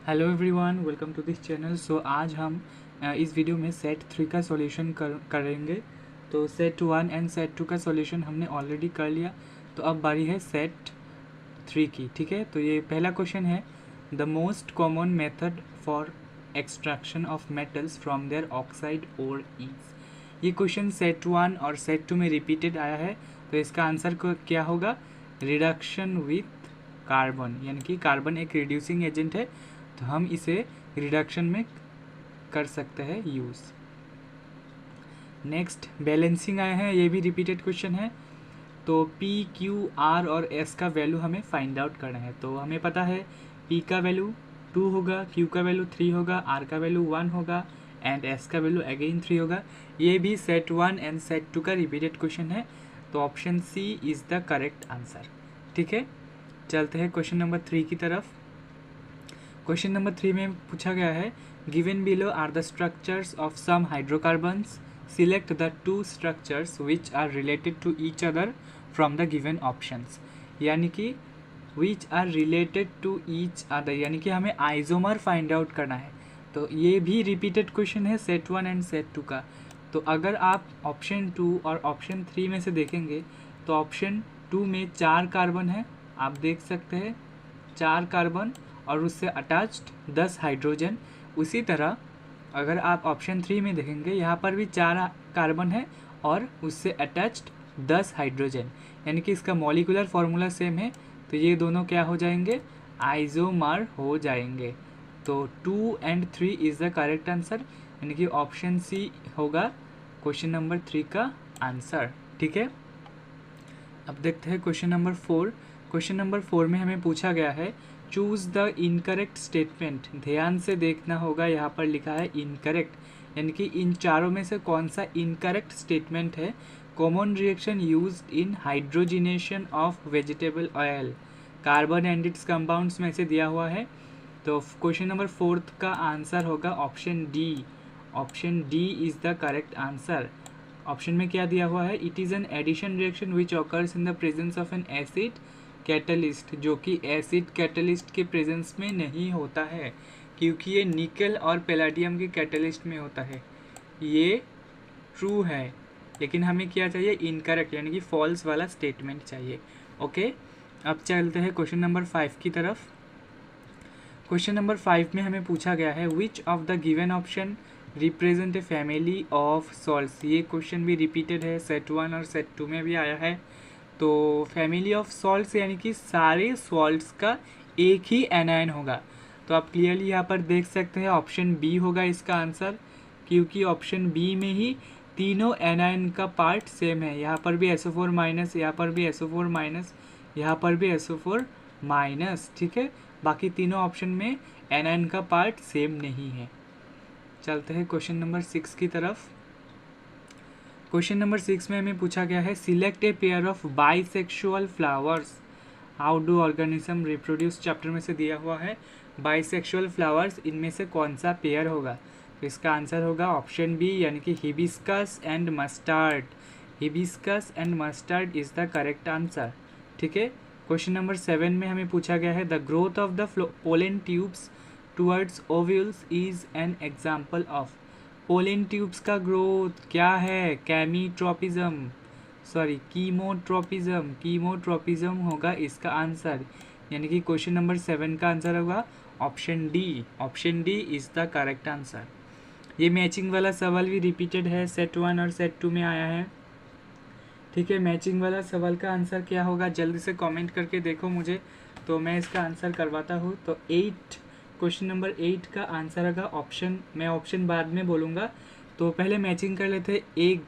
Hello everyone, welcome to this channel. So आज हम इस वीडियो में सेट 3 का सॉल्यूशन करेंगे। तो सेट 1 एंड सेट 2 का सॉल्यूशन हमने ऑलरेडी कर लिया। तो अब बारी है सेट 3 की। ठीक है, तो ये पहला क्वेश्चन है, the most common method for extraction of metals from their oxide ores is. ये क्वेश्चन सेट 1 और सेट 2 में रिपीटेड आया है। तो इसका आंसर क्या होगा? रिडक्शन विथ कार्बन, यानी कि कार्बन एक रिड्यूसिंग एजेंट है, तो हम इसे रिडक्शन में कर सकते हैं यूज़। नेक्स्ट बैलेंसिंग आया है, ये भी रिपीटेड क्वेश्चन है। तो P, Q, R और S का वैल्यू हमें फाइंड आउट करना है। तो हमें पता है P का वैल्यू 2 होगा, Q का वैल्यू 3 होगा, R का वैल्यू 1 होगा एंड S का वैल्यू अगेन 3 होगा। ये भी सेट 1 एंड सेट 2 का रिपीटेड क्वेश्चन है। तो option C is the correct answer. ठीक है, चलते हैं क्वेश्चन नंबर 3 की तरफ। क्वेश्चन नंबर 3 में पूछा गया है, given below are the structures of some hydrocarbons, select the 2 structures which are related to each other from the given options. यानी कि which are related to each other, यानी कि हमें आइसोमर फाइंड आउट करना है। तो ये भी रिपीटेड क्वेश्चन है सेट 1 एंड सेट 2 का। तो अगर आप ऑप्शन 2 और ऑप्शन 3 में से देखेंगे तो ऑप्शन 2 में 4 कार्बन है, आप देख सकते हैं 4 कार्बन और उससे अटैच्ड 10 हाइड्रोजन। उसी तरह अगर आप ऑप्शन 3 में देखेंगे, यहाँ पर भी 4 कार्बन है और उससे अटैच्ड 10 हाइड्रोजन, यानी कि इसका मॉलिकुलर फार्मूला सेम है। तो ये दोनों क्या हो जाएंगे? आइसोमर हो जाएंगे। तो 2 and 3 is the correct answer, यानी कि ऑप्शन सी होगा क्वेश्चन नंबर 3 का आंसर। ठीक है, अब देखते हैं क्वेश्चन नंबर 4। क्वेश्चन नंबर 4 में हमें पूछा गया है, चूज़ द इनकरेक्ट स्टेटमेंट। ध्यान से देखना होगा, यहाँ पर लिखा है इनकरेक्ट, यानी कि इन चारों में से कौन सा इनकरेक्ट स्टेटमेंट है। Common reaction used in hydrogenation of vegetable oil, carbon and it's compounds में से दिया हुआ है। तो क्वेश्चन नंबर 4 का आंसर होगा option D. Option D is the correct answer. Option में क्या दिया हुआ है? It is an addition reaction which occurs in the presence of an acid catalyst, जो कि एसिड कैटलिस्ट के प्रेजेंस में नहीं होता है, क्योंकि ये निकल और पैलेडियम के कैटलिस्ट में होता है। ये ट्रू है, लेकिन हमें क्या चाहिए? इनकरेक्ट, यानी कि फॉल्स वाला स्टेटमेंट चाहिए। ओके, अब चलते हैं क्वेश्चन नंबर 5 की तरफ। क्वेश्चन नंबर 5 में हमें पूछा गया है, which of the given option represent a family of salts. ये क्वेश्चन भी रिपीटेड है, सेट 1 और सेट 2 में भी आया है। तो फैमिली ऑफ सॉल्ट्स यानी कि सारे सॉल्ट्स का एक ही एनायन होगा। तो आप क्लियरली यहाँ पर देख सकते हैं ऑप्शन बी होगा इसका आंसर, क्योंकि ऑप्शन बी में ही तीनों एनायन का पार्ट सेम है। यहाँ पर भी SO4 माइनस, यहाँ पर भी SO4 माइनस, यहाँ पर भी SO4 माइनस। ठीक है, बाकी तीनों ऑप्शन में एनायन का पार्ट सेम नहीं है। चलते हैं क्वेश्चन नंबर 6 की तरफ। क्वेश्चन नंबर 6 में हमें पूछा गया है, select a pair of bisexual flowers, how do organism reproduce. Chapter में से दिया हुआ है बाइसेक्सुअल फ्लावर्स, इनमें से कौन सा पेयर होगा? तो इसका आंसर होगा ऑप्शन बी, यानी कि hibiscus and mustard. Hibiscus and mustard is the correct answer. ठीक है, क्वेश्चन नंबर 7 में हमें पूछा गया है, the growth of the pollen tubes towards ovules is an example of. Pollen tubes का ग्रोथ क्या है? केमीट्रोपिज्म, सॉरी कीमोट्रोपिज्म। कीमोट्रोपिज्म होगा इसका आंसर, यानी कि क्वेश्चन नंबर 7 का आंसर होगा option D. Option D is the correct answer. ये मैचिंग वाला सवाल भी रिपीटेड है, सेट 1 और सेट 2 में आया है। ठीक है, मैचिंग वाला सवाल का आंसर क्या होगा? जल्दी से कमेंट करके देखो मुझे, तो मैं इसका आंसर करवाता हूँ। तो 8, क्वेश्चन नंबर 8 का आंसर होगा ऑप्शन, मैं ऑप्शन बाद में बोलूँगा। तो पहले मैचिंग कर लेते हैं। Egg,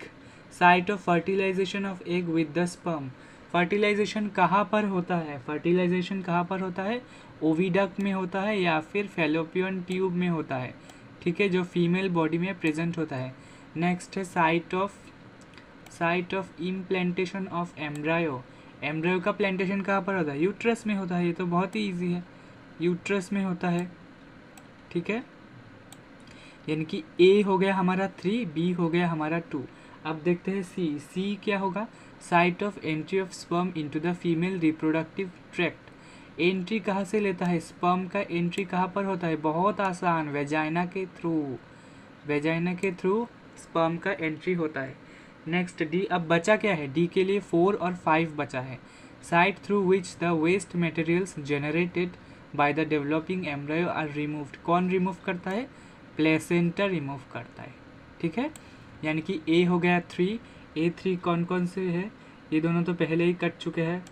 site of fertilization of egg with the sperm. Fertilization कहाँ पर होता है? फर्टिलाइजेशन कहाँ पर होता है? ओविडक्ट में होता है या फिर फैलोपियन ट्यूब में होता है। ठीक है, जो फीमेल बॉडी में प्रेजेंट होता है। नेक्स्ट है site of implantation of embryo. Embryo का प्लांटेशन कहाँ पर होता है? यूट्रस में होता है। ये तो बहुत ही ईजी है, यूट्रस में होता है। ठीक है, यानी कि ए हो गया हमारा 3, बी हो गया हमारा 2। अब देखते हैं सी क्या होगा? Site of entry of sperm into the female reproductive tract. Entry कहाँ से लेता है, स्पर्म का एंट्री कहाँ पर होता है, बहुत आसान, वेजाइना के थ्रू, वेजाइना के थ्रू स्पर्म का एंट्री होता है। नेक्स्ट डी, अब बचा क्या है, डी के लिए 4 और 5 बचा है। Site through which the waste materials generated by the developing embryo are removed, कौन रिमूव करता है, प्लेसेंटा रिमूव करता है। ठीक है, यानी कि ए हो गया 3, A3 कौन कौन से है, ये दोनों तो पहले ही कट चुके हैं,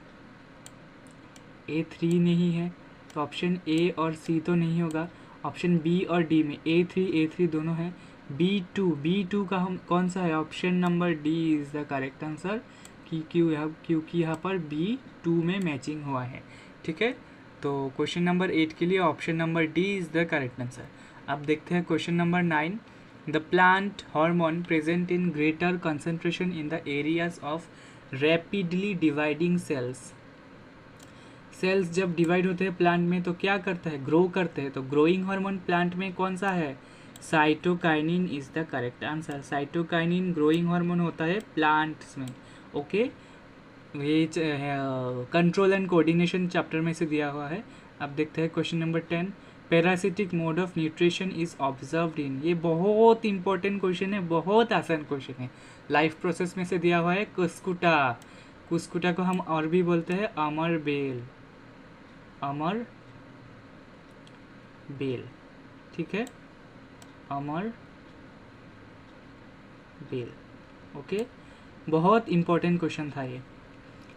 A3 नहीं है, तो ऑप्शन ए और सी तो नहीं होगा, ऑप्शन बी और डी में A3 दोनों है। B2 का हम कौन सा है, option number D is the correct answer, क्योंकि यहाँ पर B2 में मैचिंग हुआ है। ठीक है, तो क्वेश्चन नंबर 8 के लिए option number D is the correct answer. अब देखते हैं question number 9, the plant hormone present in greater concentration in the areas of rapidly dividing cells, cells जब डिवाइड होते हैं प्लांट में तो क्या करते हैं, ग्रो करते हैं, तो ग्रोइंग हार्मोन प्लांट में कौन सा है, cytokinin is the correct answer. Cytokinin growing hormone होता है प्लांट्स में। ओके, ये कंट्रोल एंड कोऑर्डिनेशन चैप्टर में से दिया हुआ है। अब देखते हैं question number 10, parasitic mode of nutrition is observed in, ये बहुत इंपॉर्टेंट क्वेश्चन है, बहुत आसान क्वेश्चन है, लाइफ प्रोसेस में से दिया हुआ है। कुस्कुटा, कुस्कुटा को हम और भी बोलते हैं अमर बेल, अमर बेल। ठीक है, अमर बेल। ओके, बहुत इंपॉर्टेंट क्वेश्चन था ये।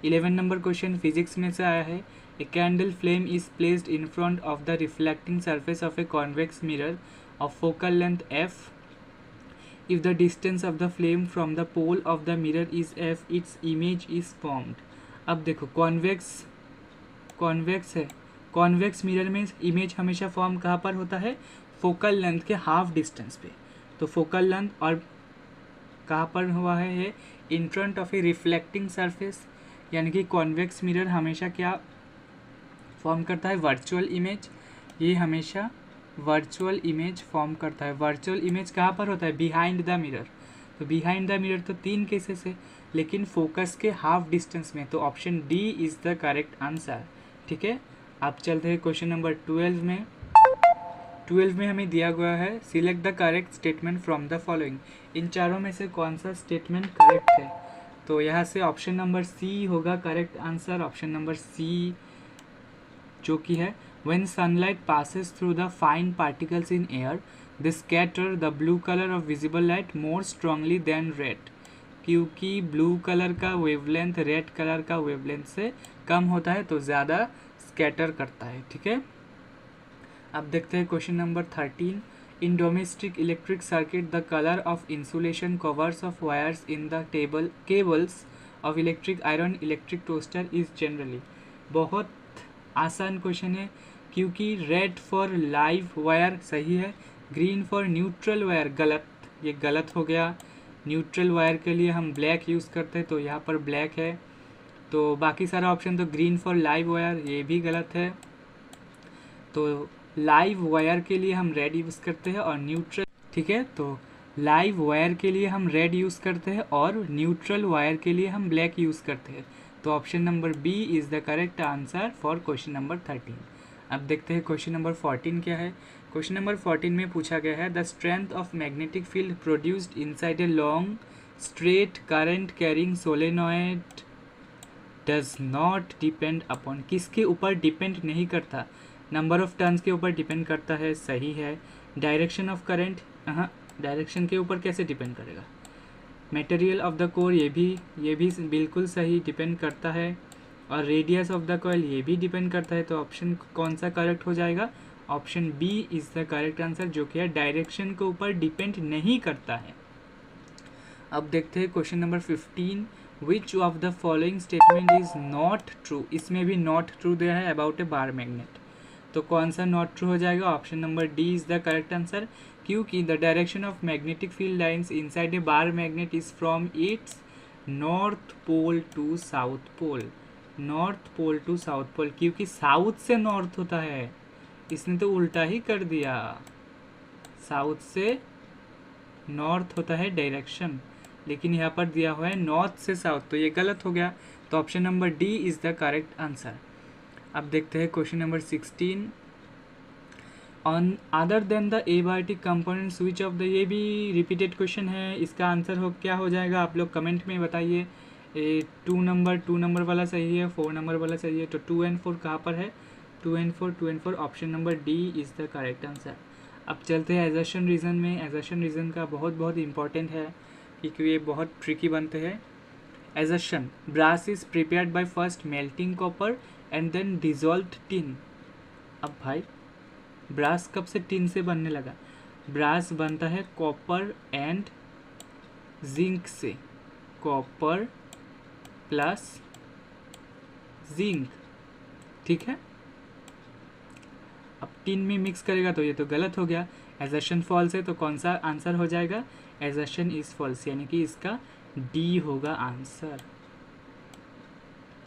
11 नंबर क्वेश्चन फिजिक्स में से आया है, a candle flame is placed in front of the reflecting surface of a convex mirror of focal length f, if the distance of the flame from the pole of the mirror is f, its image is formed। अब देखो convex है, convex mirror में image हमेशा form कहाँ पर होता है, focal length के हाफ डिस्टेंस पे, तो फोकल लेंथ और कहाँ पर हुआ है ये, in front of A reflecting surface, यानी कि कॉन्वेक्स मिरर हमेशा क्या फॉर्म करता है, वर्चुअल इमेज, ये हमेशा वर्चुअल इमेज फॉर्म करता है। वर्चुअल इमेज कहाँ पर होता है, बिहाइंड द मिरर, तो बिहाइंड द मिरर तो 3 केसेस है, लेकिन फोकस के हाफ डिस्टेंस में, तो option D is the correct answer. ठीक है, अब चलते हैं क्वेश्चन नंबर 12 में। 12 में हमें दिया गया है, select the correct statement from the following, इन चारों में से कौन सा स्टेटमेंट करेक्ट है, तो यहाँ से ऑप्शन नंबर सी होगा correct answer, option number C जो कि है, when sunlight passes through the fine particles in air they scatter the blue color of visible light more strongly than red, क्योंकि blue colour का wavelength red colour का wavelength से कम होता है तो ज़्यादा स्कैटर करता है। ठीक है, अब देखते हैं question number 13, in domestic electric circuit the colour of insulation covers of wires in the cables of electric iron electric toaster is generally, बहुत आसान क्वेश्चन है, क्योंकि रेड फॉर लाइव वायर सही है, ग्रीन फॉर न्यूट्रल वायर गलत, ये गलत हो गया, न्यूट्रल वायर के लिए हम ब्लैक यूज़ करते हैं तो यहाँ पर ब्लैक है, तो बाकी सारा ऑप्शन तो ग्रीन फॉर लाइव वायर ये भी गलत है, तो लाइव वायर के लिए हम रेड यूज़ करते हैं और न्यूट्रल, ठीक है, तो लाइव वायर के लिए हम रेड यूज़ करते हैं और न्यूट्रल वायर के लिए हम ब्लैक यूज़ करते हैं, तो option number B is the correct answer for question number 13। अब देखते हैं क्वेश्चन नंबर 14 क्या है। क्वेश्चन नंबर 14 में पूछा गया है, the strength of magnetic field produced inside a long straight current carrying solenoid does not depend upon, किसके ऊपर डिपेंड नहीं करता, नंबर ऑफ टर्न्स के ऊपर डिपेंड करता है, सही है। डायरेक्शन ऑफ करंट, हाँ डायरेक्शन के ऊपर कैसे डिपेंड करेगा। मटेरियल ऑफ द कोर, ये भी बिल्कुल सही, डिपेंड करता है, और रेडियस ऑफ द कॉइल ये भी डिपेंड करता है, तो ऑप्शन कौन सा करेक्ट हो जाएगा, option B is the correct answer, जो कि है डायरेक्शन के ऊपर डिपेंड नहीं करता है। अब देखते हैं question number 15, which of the following statement is not true, इसमें भी नॉट ट्रू दिया है अबाउट ए बार मैग्नेट, तो कौन सा नॉट ट्रू हो जाएगा, option number D is the correct answer, क्योंकि the direction of magnetic field lines inside a bar magnet is from its north pole to south pole, north pole to south pole, क्योंकि south से north होता है, इसने तो उल्टा ही कर दिया, साउथ से नॉर्थ होता है डायरेक्शन, लेकिन यहाँ पर दिया हुआ है नॉर्थ से साउथ, तो ये गलत हो गया, तो option number D is the correct answer. अब देखते हैं question number 16। On other than the abiotic components which of the, ये भी रिपीटेड क्वेश्चन है, इसका आंसर हो क्या हो जाएगा आप लोग कमेंट में बताइए। 2 नंबर वाला सही है, 4 नंबर वाला सही है, तो 2 and 4 कहाँ पर है? 2 and 4 option number D is the correct answer. अब चलते हैं एजर्शन रीज़न में। एजर्शन रीज़न का बहुत इंपॉर्टेंट है क्योंकि ये बहुत ट्रिकी बनते हैं। Assertion, brass is prepared by first melting copper and then dissolved tin. अब भाई ब्रास कब से टिन से बनने लगा? ब्रास बनता है कॉपर एंड जिंक से, कॉपर प्लस जिंक, ठीक है। अब टिन में मिक्स करेगा तो ये तो गलत हो गया, एजर्शन फॉल्स है, तो कौन सा आंसर हो जाएगा? एजर्शन इज फॉल्स, यानी कि इसका डी होगा आंसर,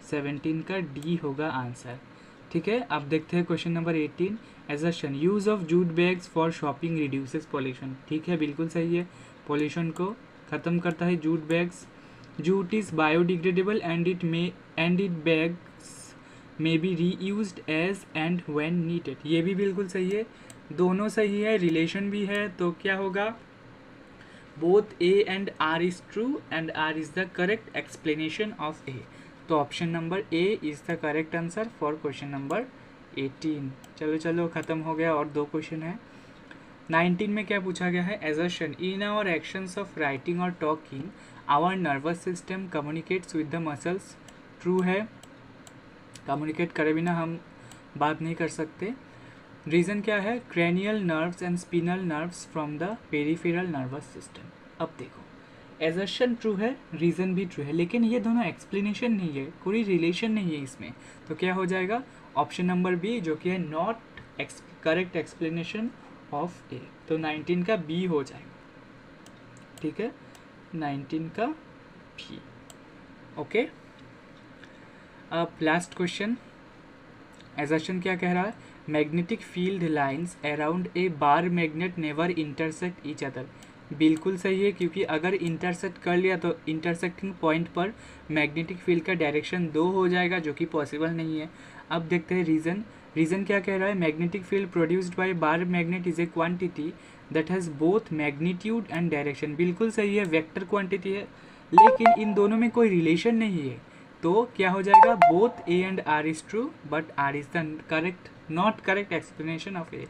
17 का डी होगा आंसर, ठीक है। अब देखते हैं question number 18। Assertion, use of jute bags for shopping reduces pollution. ठीक है, बिल्कुल सही है, पॉल्यूशन को ख़त्म करता है jute bags. Jute is biodegradable and it bags may be reused as and when needed. ये भी बिल्कुल सही है, दोनों सही है, रिलेशन भी है, तो क्या होगा? Both A and R is true and R is the correct explanation of A. तो option number A is the correct answer for question number 18। चलो ख़त्म हो गया, और 2 क्वेश्चन है। 19 में क्या पूछा गया है? Assertion, in our actions of writing और talking our nervous system communicates with the muscles. True है, कम्युनिकेट करे बिना हम बात नहीं कर सकते। रीज़न क्या है? Cranial nerves and spinal nerves from the peripheral nervous system. अब देखो, एजर्शन ट्रू है, रीज़न भी ट्रू है, लेकिन ये दोनों एक्सप्लेनेशन नहीं है, कोई रिलेशन नहीं है इसमें, तो क्या हो जाएगा? ऑप्शन नंबर बी, जो कि है not correct explanation of A. तो 19 का बी हो जाएगा, ठीक है, 19 का बी। ओके, अब लास्ट क्वेश्चन। एजर्शन क्या कह रहा है? Magnetic field lines around a bar magnet never intersect each other. बिल्कुल सही है, क्योंकि अगर इंटरसेक्ट कर लिया तो इंटरसेक्टिंग पॉइंट पर मैग्नेटिक फील्ड का डायरेक्शन 2 हो जाएगा, जो कि पॉसिबल नहीं है। अब देखते हैं रीज़न क्या कह रहा है? Magnetic field produced by bar magnet is a quantity that has both magnitude and direction. बिल्कुल सही है, वेक्टर क्वांटिटी है, लेकिन इन दोनों में कोई रिलेशन नहीं है, तो क्या हो जाएगा? Both A and R is true but R is the not correct explanation of A,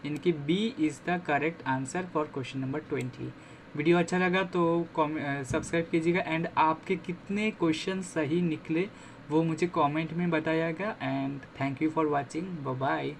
इनकी B is the correct answer for question number 20। Video अच्छा लगा तो सब्सक्राइब कीजिएगा, एंड आपके कितने क्वेश्चन सही निकले वो मुझे कमेंट में बताइएगा, and thank you for watching, bye bye.